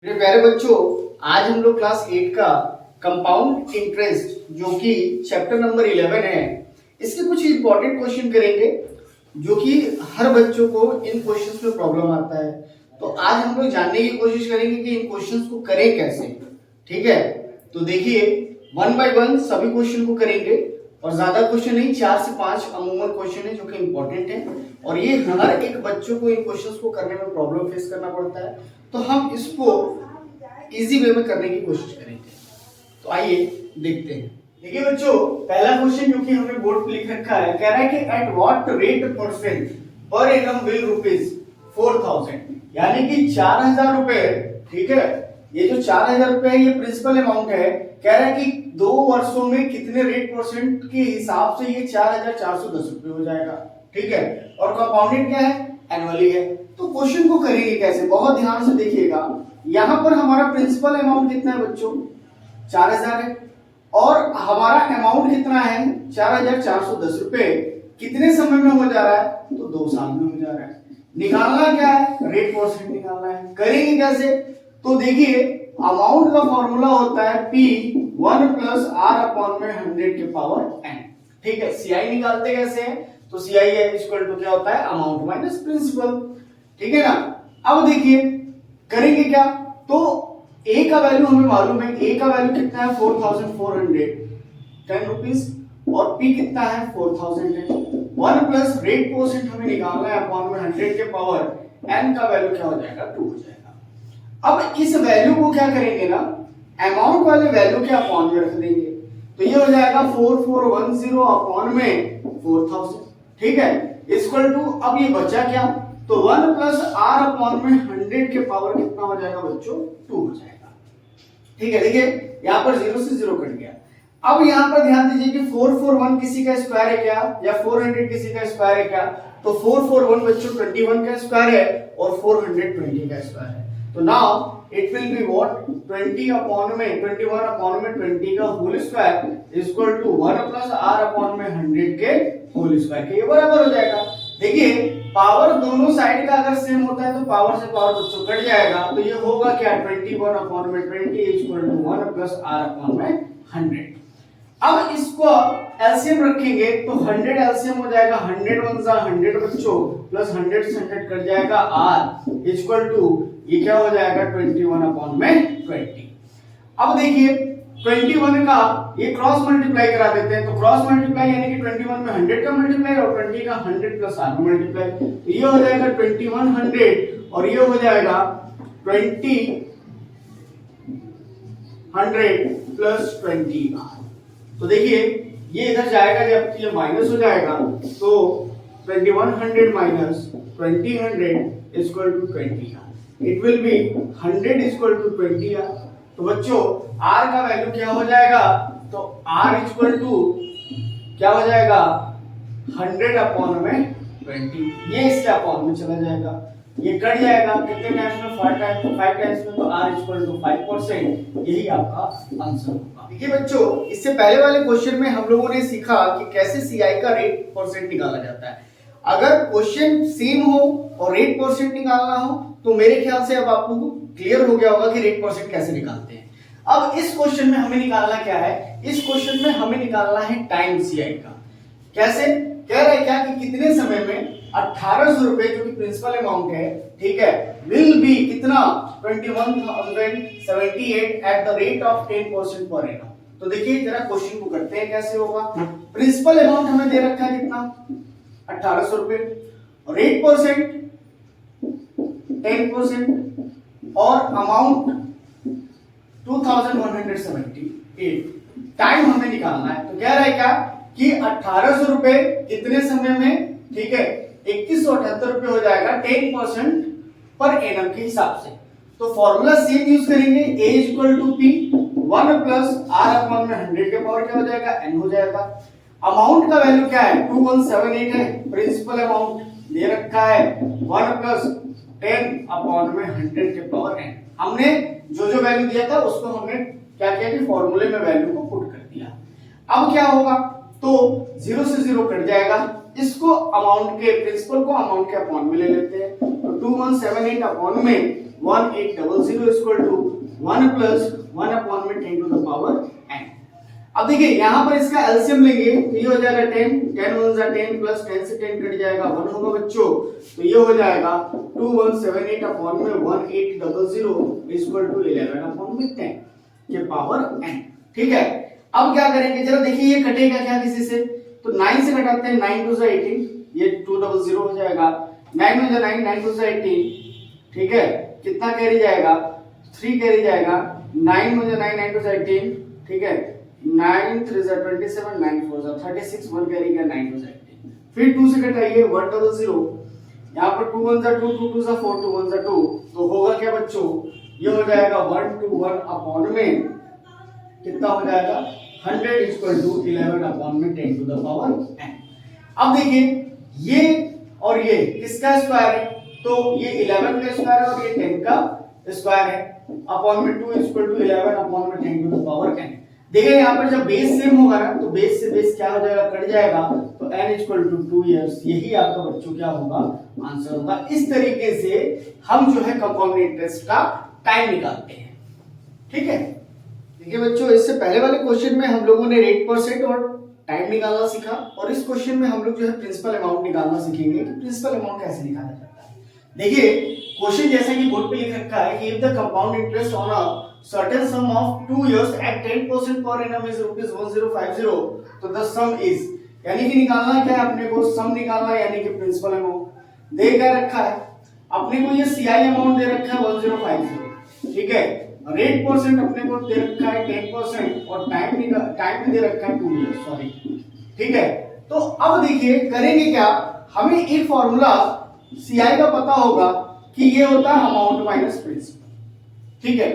मेरे प्यारे बच्चों, आज हम लोग क्लास 8 का कंपाउंड इंटरेस्ट जो कि चैप्टर नंबर 11 है, इसके कुछ इंपॉर्टेंट क्वेश्चन करेंगे जो कि हर बच्चों को इन क्वेश्चंस में प्रॉब्लम आता है। तो आज हम लोग जानने की कोशिश करेंगे कि इन क्वेश्चंस को करें कैसे। ठीक है, तो देखिए वन बाय वन सभी क्वेश्चन को करेंगे और ज्यादा क्वेश्चन नहीं, 4 से 5 अमूमन क्वेश्चन है जो कि इंपॉर्टेंट है और ये हर एक बच्चों को इन क्वेश्चंस को करने में प्रॉब्लम फेस करना पड़ता है, तो हम इसको इजी वे में करने की कोशिश करेंगे। तो आइए देखते हैं। देखिए बच्चों, पहला क्वेश्चन जो कि हमने बोर्ड पे लिख रखा है, कह रहा है कि at what rate percent per annum will rupees 4000, यानी कि 4000 रुपए। ठीक है, ये जो 4000 रुपए है ये प्रिंसिपल अमाउंट है। कह रहा है कि 2 वर्षों में कितने रेट परसेंट के हिसाब से ये 4410 रुपए हो जाएगा। ठीक है, और कंपाउंडेड क्या है, एनुअली है। तो क्वेश्चन को करेंगे कैसे, बहुत ध्यान से देखिएगा। यहां पर हमारा प्रिंसिपल अमाउंट कितना है बच्चों, 4000 है और हमारा अमाउंट कितना है 4410 रुपए। कितने समय में हो जा रहा है, तो 2 साल में हो जा रहा है। निकालना क्या है, रेट परसेंट निकालना है। करेंगे कैसे, तो देखिए अमाउंट का फॉर्मूला होता है P 1 प्लस R अपॉन में 100 के पावर n। ठीक है, CI निकालते कैसे हैं, तो CI इक्वल टू क्या होता है, अमाउंट माइनस प्रिंसिपल। ठीक है ना। अब देखिए करेंगे क्या, तो A का वैल्यू हमें मालूम है, A का वैल्यू कितना है 4410 रुपीज और P कितना है 4000 है। 1 प्लस रेट परसेंट हमें निकालना है अपॉन में 100 के पावर n का वैल्यू क्या हो जाएगा, 2 हो जाएगा। अब इस वैल्यू को क्या करेंगे ना, अमाउंट वाले वैल्यू के अपॉन में रख देंगे, तो ये हो जाएगा 4410 अपॉन में 4000। ठीक है, इक्वल टू, अब ये बचा क्या, तो 1 प्लस R अपॉन में 100 के पावर कितना हो जाएगा बच्चों, 2 हो जाएगा। ठीक है, देखिए यहां पर 0 से 0 कट गया। अब यहां पर ध्यान दीजिए कि 441 किसी का स्क्वायर है क्या, या 400 किसी का स्क्वायर है क्या, तो 441 बच्चों 21 का स्क्वायर है और 420 का स्क्वायर है। तो now it will be what, 20 upon में 21 अपॉन में 20 का whole square equal to 1 plus R upon में 100 के होल स्क्वायर के, ये बराबर हो जाएगा। देखिए पावर दोनों साइड का अगर सेम होता है तो पावर से पावर बच्चों कट जाएगा, तो ये होगा क्या, 21 अपॉन में 20 equal to 1 plus R upon में 100। अब इसको एलसीएम रखेंगे तो 100 एलसीएम हो जाएगा, 100 1 जा 100 बच्चों प्लस 100 से 100 कट जाएगा, R इक्वल टू ये क्या हो जाएगा 21 अपॉन में 20। अब देखिए 21 का ये क्रॉस मल्टीप्लाई करा देते हैं, तो क्रॉस मल्टीप्लाई यानी कि 21 में 100 का मल्टीप्लाई और 20 का 100 प्लस R मल्टीप्लाई, तो ये हो जाएगा 2100 और ये हो जाएगा 20 100 प्लस 20R। तो देखिए ये इधर जाएगा, जब ये माइनस हो जाएगा तो 2100 minus 2000 equal to 20R, it will be 100 equal to 20R। तो बच्चों R का वैल्यू क्या हो जाएगा, तो R इक्वल टू क्या हो जाएगा 100 अपॉन में 20, ये इसके अपॉन में चला जाएगा, ये कट जाएगा कितने टाइम्स में, 5 टाइम्स में, तो R इक्वल टू 5%, यही आपका आंसर होगा। देखिए बच्चों, इससे पहले वाले क्वेश्चन में हम लोगों ने सीखा कि कैसे CI का रेट परसेंट निकाला जाता है। अगर क्वेश्चन सेम हो और रेट परसेंट निकालना हो तो मेरे ख्याल से अब आपको क्लियर हो गया होगा कि रेट परसेंट कैसे निकालते हैं। अब इस क्वेश्चन में हमें निकालना क्या है, इस क्वेश्चन में हमें निकालना है टाइम CI का। कैसे, कह रहा है क्या कि कितने समय में 1800 रुपए जो कि प्रिंसिपल अमाउंट है, ठीक है, विल बी कितना 21,078 at the rate of 10% per annum. तो देखिए जरा क्वेश्चन को करते हैं कैसे होगा। प्रिंसिपल अमाउंट हमें दे रखा है कितना 1800 रुपए, रेट परसेंट 10% और अमाउंट 2178, टाइम हमें निकालना है। तो कह रहा है क्या कि 1800 रुपए कितने समय में, ठीक है, 2178 रुपए हो जाएगा 10% पर एनम के हिसाब से। तो फॉर्मूला सेम यूज करेंगे, A equal to P 1 plus R upon में 100 के पावर क्या हो जाएगा, n हो जाएगा। अमाउंट का वैल्यू क्या है 2178 है, प्रिंसिपल अमाउंट दे रखा है 1 प्लस 10 अपॉन में 100 के पावर n। हमने जो जो वैल्यू दिया था उसको हमने क्या किया कि फॉर्मूले में वैल्यू को पुट कर दिया। अब क्या होगा, तो 0 से 0 कट जाएगा, इसको अमाउंट के प्रिंसिपल को अमाउंट के अपॉन में ले लेते हैं, तो 2178 अपॉन में 1800 इक्वल टू 1 प्लस 1 अपॉन में 10 टू द पावर n। अब देखिए यहाँ पर इसका एलसीएम लेंगे तो ये हो जाएगा 10, 10 1 जा 10 प्लस 10 से 10 कट जाएगा 1 होगा बच्चों, तो ये हो जाएगा 2178 अपॉन में 1800 इक्वल टू 11 अपॉन में 10 के पावर n। ठीक है, अब क्या करेंगे जरा देखिए ये कटेगा क्या किसी से, तो 9 से घटाते हैं, 9 2 जा 18, ये 200 हो जाएगा, 9 में जा 9, 9 2 जा 18, ठीक है, कितना कैरी जाएगा 3 कैरी जाएगा, 9 में जा 9, 9 2 जा 18, ठीक है, 9 3 जा 27, 9 4 जा 36, 1 कैरी गया 9 2 जा 18, फिर 2 से घटाइए 100, यहाँ पर 2 1 जा 2, 2 2 जा 4, 2 1 जा 2, तो होगा क्या बच्चों, ये हो जाएगा 121 अपॉन में कितना हो जाएगा 100 इक्वल टू 11 अपॉन में 10 टू द पावर n। अब देखिए ये और ये किसका स्क्वायर है, तो ये 11 का स्क्वायर है और ये 10 का स्क्वायर है, अपॉन में 2 इक्वल टू 11 अपॉन में 10 टू द पावर n। देखिए यहाँ पर जब बेस सेम होगा ना तो बेस से बेस क्या हो जाएगा, कट जाएगा, तो n इक्वल टू 2 इयर्स, यही आपका बच्चों क्या होगा आंसर होगा। इस तरीके से हम जो है कंपाउंड इंटरेस्ट का टाइम निकालते हैं। ठीक है, देखिए बच्चों इससे पहले वाले क्वेश्चन में हम लोगों ने रेट परसेंट और टाइम निकालना सीखा, और इस क्वेश्चन में हम लोग जो है प्रिंसिपल अमाउंट निकालना सीखेंगे कि प्रिंसिपल अमाउंट कैसे निकाला जाता है। देखिए क्वेश्चन जैसा कि बोर्ड पे लिख रखा है कि if the compound interest on a certain sum of 2 years at 10% per annum is ₹1050, तो द सम इज, यानी कि निकालना क्या है अपने को, सम निकालना है, यानी कि प्रिंसिपल अमाउंट दे क्या रखा है अपने को, ये सीआई अमाउंट दे रखा है 1050, ठीक है, रेट परसेंट अपने को दे रखा है 10% और टाइम दे रखा है 2 इयर्स, सॉरी, ठीक है। तो अब देखिए करेंगे क्या, हमें एक फॉर्मूला सीआई का पता होगा कि ये होता है अमाउंट माइनस प्रिंसिपल, ठीक है,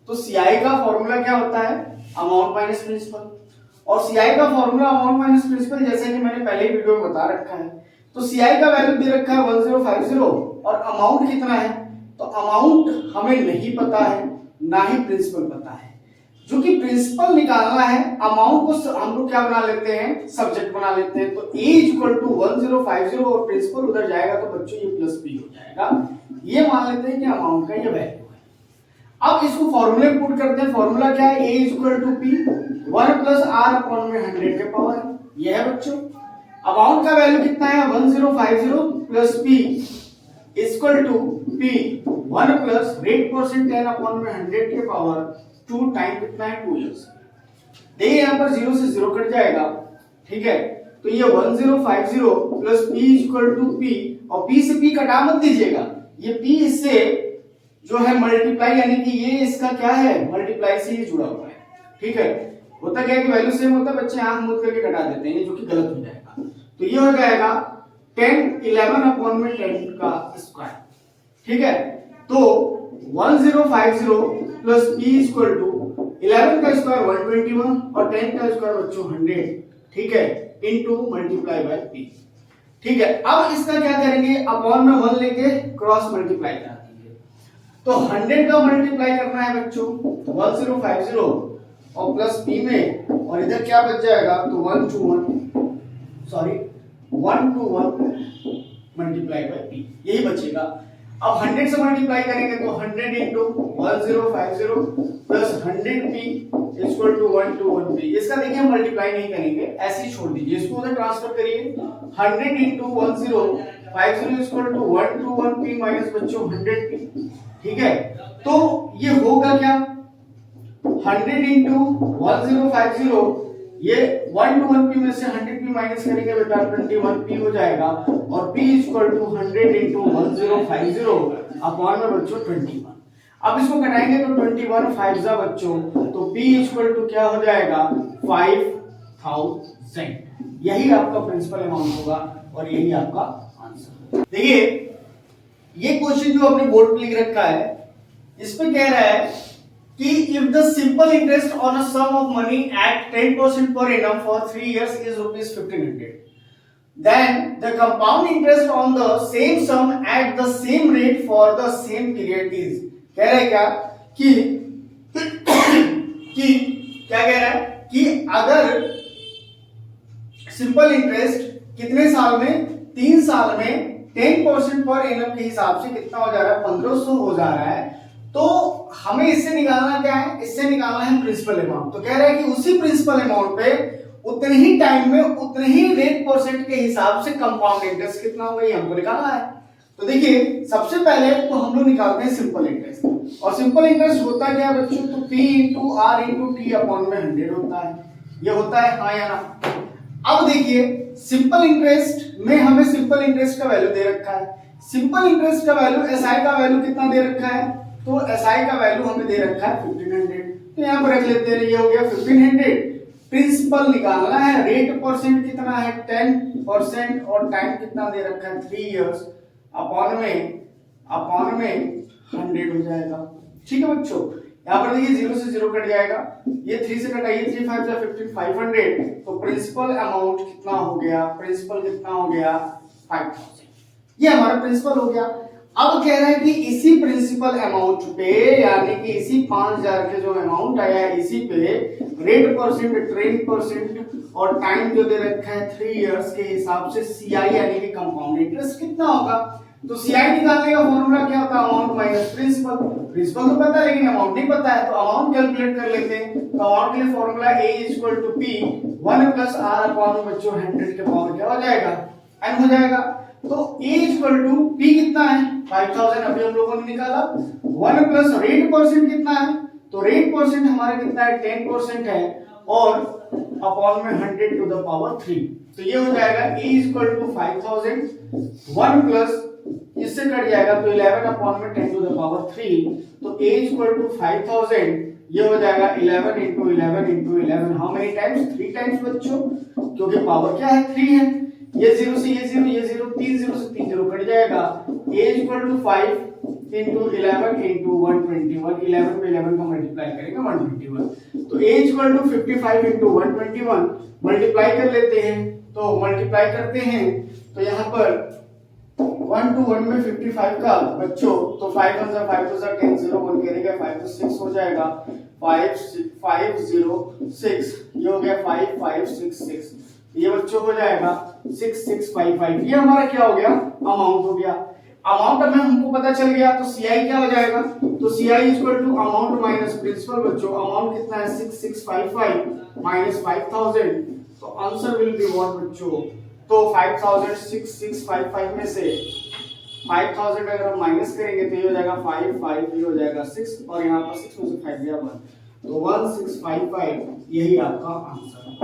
तो सीआई का फॉर्मूला क्या होता है, अमाउंट माइनस प्रिंसिपल, और सीआई का फॉर्मूला अमाउंट माइनस प्रिंसिपल जैसे कि मैंने पहले वीडियो में बता रखा है। तो सीआई का वैल्यू दे रखा है 1050 और अमाउंट कितना है, तो अमाउंट हमें नहीं पता है, ना ही प्रिंसिपल पता है। जो कि प्रिंसिपल निकालना है, अमाउंट को हम लोग क्या बना लेते हैं, सब्जेक्ट बना लेते हैं, तो a इक्वल टू 1050 और प्रिंसिपल उधर जाएगा तो बच्चों ये प्लस p हो जाएगा, ये मान लेते हैं कि अमाउंट का ये वैल्यू है। अब इसको फॉर्मूले में पुट करते हैं, फॉर्मूला क्या है, a equal to p 1 plus r upon में 100 के पावर है, ये है बच्चों। अमाउंट का वैल्यू कितना है 1050 plus p equal to p 1 plus rate percent 10 upon में 100 के पावर 2 टाइम कितना है 2 इयर्स। देखिए यहाँ पर 0 से 0 कट जाएगा, ठीक है, तो ये 1050 plus p equal to p, और p से p कटा मत दीजिएगा, ये p इससे जो है मल्टीप्लाई, यानी कि ये इसका क्या है मल्टीप्लाई से ये जुड़ा हुआ है, ठीक है। होता क्या है कि वैल्यू सेम होता है, बच्चे आंख मूंद करके कटा देते हैं, जो कि गलत हो जाएगा, तो ये हो जाएगा 10 11 अपॉन में 10 का स्क्वायर, ठीक है, तो 1050 प्लस p इक्वल टू 11 का स्क्वायर 121 और 10 का स्क्वायर बच्चों 100, ठीक है, इनटू मल्टीप्लाई बाय p, ठीक है। अब इसका क्या करेंगे, अपॉन में 1 लेके क्रॉस मल्टीप्लाई करा देंगे, तो 100 का मल्टीप्लाई करना है बच्चों 1050 और प्लस p में, और इधर क्या बच जाएगा, तो 1 to 1 मल्टीप्लाई बाय p, यही बचेगा। अब 100 से मल्टीप्लाई करेंगे तो 100 into 1050 plus 100p equal to 1 to 1p, इसका देखिए हम मल्टीप्लाई नहीं करेंगे, ऐसे ही छोड़ दीजिए, इसको उधर ट्रांसफर करिए, 100 into 1050 equal to 1 to 1p minus बच्चों 100p, ठीक है। तो ये होगा क्या, 100 इंटू 1050, ये 1 to 1p में से 100p माइनस करेंगे बेटा 21p हो जाएगा, और p equal to 100 into 1050 upon में बच्चों 21। अब इसको घटाएंगे तो 21 5 जा बच्चों, तो p इक्वल टू क्या हो जाएगा 5000, यही आपका प्रिंसिपल अमाउंट होगा और यही आपका आंसर। देखिए ये क्वेश्चन जो अपने बोर्ड पे लिख रखा है, इस पे कह रहा है कि if the simple interest on a sum of money at 10% per annum for 3 years is ₹1500, then the compound interest on the same sum at the same rate for the same period is, कह रहा है क्या कि क्या कह रहा है कि अगर सिंपल इंटरेस्ट कितने साल में, 3 साल में 10% पर एनम के हिसाब से कितना हो जा रहा है, 1500 हो जा रहा है। तो हमें इससे निकालना क्या है, इससे निकालना है प्रिंसिपल अमाउंट। तो कह रहा है कि उसी प्रिंसिपल अमाउंट पे उतने ही टाइम में उतने ही रेट परसेंट के हिसाब से कंपाउंड इंटरेस्ट कितना होगा, ये हमको निकालना है। तो देखिए सबसे पहले तो हम लोग निकालते हैं सिंपल इंटरेस्ट, और सिंपल इंटरेस्ट होता क्या है बच्चों, तो P into R into T upon में 100 होता है, ये होता है, हाँ या ना। अब देखिए सिंपल इंटरेस्ट में हमें सिंपल इंटरेस्ट का वैल्यू दे रखा है, सिंपल इंटरेस्ट का वैल्यू SI का वैल्यू कितना दे रखा है, तो SI का वैल्यू हमें दे रखा है 1500। तो यहाँ पर रख लेते हैं, ये हो गया 1500। प्रिंसिपल निकालना है, रेट परसेंट कितना है 10% और टाइम कितना दे रखा है 3 इयर्स, अपॉन में 100 हो जाएगा। ठीक है बच्चों, यहाँ पर देखिए 0 से 0 कट जाएगा, ये 3 से कटाइए, 3 5 जा 15, 500। तो प्रिंसिपल अमाउंट कितना हो गया, प्रिंसिपल कितना हो गया 5000, ये हमारा प्रिंसिपल हो गया। अब कह रहा है कि इसी प्रिंसिपल अमाउंट पे, यानी कि इसी 5000 के जो अमाउंट आया है इसी पे रेट परसेंट, 10% और टाइम जो दे रखा है 3 इयर्स के हिसाब से CI यानी कि कंपाउंड इंटरेस्ट कितना होगा। तो CI निकालने का फॉर्मूला क्या होता है, अमाउंट माइनस प्रिंसिपल। प्रिंसिपल तो पता है लेकिन अमाउंट नहीं पता है, तो अमाउंट कैलकुलेट कर लेते हैं। तो अमाउंट के लिए formula A equal to P 1 plus R upon बच्चों 100 के पावर क्या हो जाएगा, n हो जाएगा। तो A इक्वल टू P कितना है 5000, अभी हम लोगों ने निकाला, 1 प्लस रेट परसेंट कितना है, तो रेट परसेंट हमारा कितना है 10% है, और अपॉन में 100 टू द पावर 3। तो ये हो जाएगा A इक्वल टू 5000, 1 प्लस इससे कट जाएगा तो 11 अपॉन में 10 टू द पावर 3। तो A इक्वल टू 5000, ये हो जाएगा 11 into 11 into 11, how many times, 3 times बच्चों, क्योंकि पावर क्या है 3 है। ये 0 से ये 0, ये 0, 3 0 से 3 0 कट जाएगा। A equal to 5 into 11 into 121, 11 पे 11 का मल्टीप्लाई करेंगे 121। तो A equal to 55 into 121 multiply कर लेते हैं, तो मल्टीप्लाई करते हैं तो यहाँ पर 1 to 1 में 55 का बच्चों, तो 5 1 जा 5 2 जा 10 0 1 करेगा 5 तो 6 हो जाएगा, 506, ये हो गया 5566, ये बच्चों हो जाएगा 6655। ये हमारा क्या हो गया, अमाउंट हो गया। अमाउंट में हमको पता चल गया, तो CI क्या हो जाएगा, तो CI equal to amount minus principal. बच्चों अमाउंट कितना है 6655 माइनस 5000, तो आंसर विल बी व्हाट बच्चों, तो 5000 में से 5000 अगर हम माइनस करेंगे तो ये हो जाएगा 5 ये हो जाएगा 6, और यहाँ पर 6 में से 5 गया 1, तो 1655 यही आपका आंसर है।